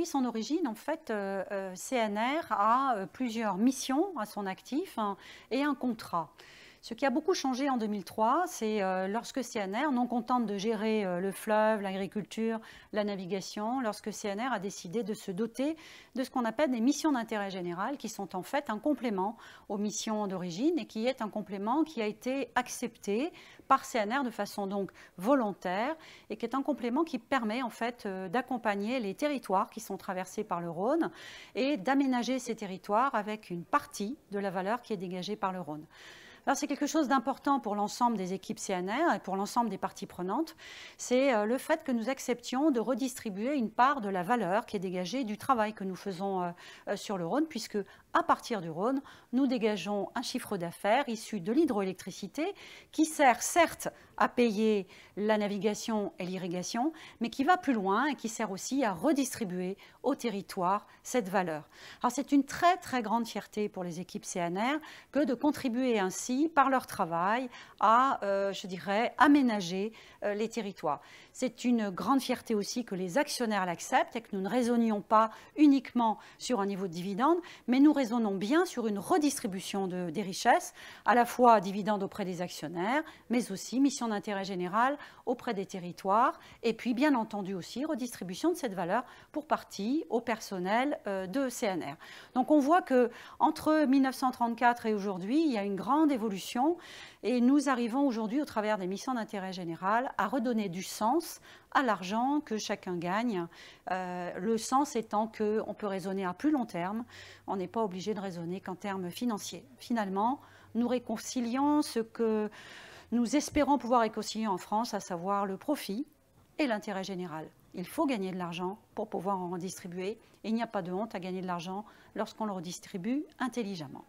depuis son origine, en fait, CNR a plusieurs missions à son actif et un contrat. Ce qui a beaucoup changé en 2003, c'est lorsque CNR, non contente de gérer le fleuve, l'agriculture, la navigation, lorsque CNR a décidé de se doter de ce qu'on appelle des missions d'intérêt général, qui sont en fait un complément aux missions d'origine et qui est un complément qui a été accepté par CNR de façon donc volontaire et qui est un complément qui permet en fait d'accompagner les territoires qui sont traversés par le Rhône et d'aménager ces territoires avec une partie de la valeur qui est dégagée par le Rhône. Alors c'est quelque chose d'important pour l'ensemble des équipes CNR et pour l'ensemble des parties prenantes, c'est le fait que nous acceptions de redistribuer une part de la valeur qui est dégagée du travail que nous faisons sur le Rhône, puisque à partir du Rhône, nous dégageons un chiffre d'affaires issu de l'hydroélectricité qui sert certes à payer la navigation et l'irrigation, mais qui va plus loin et qui sert aussi à redistribuer au territoire cette valeur. Alors c'est une très très grande fierté pour les équipes CNR que de contribuer ainsi par leur travail à, je dirais, aménager les territoires. C'est une grande fierté aussi que les actionnaires l'acceptent et que nous ne raisonnions pas uniquement sur un niveau de dividende, mais nous raisonnons bien sur une redistribution des richesses, à la fois dividendes auprès des actionnaires, mais aussi mission d'intérêt général auprès des territoires, et puis bien entendu aussi redistribution de cette valeur pour partie au personnel de CNR. Donc on voit que entre 1934 et aujourd'hui, il y a une grande évolution et nous arrivons aujourd'hui au travers des missions d'intérêt général à redonner du sens à l'argent que chacun gagne. Le sens étant qu'on peut raisonner à plus long terme, on n'est pas obligé de raisonner qu'en termes financiers. Finalement, nous réconcilions ce que nous espérons pouvoir réconcilier en France, à savoir le profit et l'intérêt général. Il faut gagner de l'argent pour pouvoir en redistribuer et il n'y a pas de honte à gagner de l'argent lorsqu'on le redistribue intelligemment.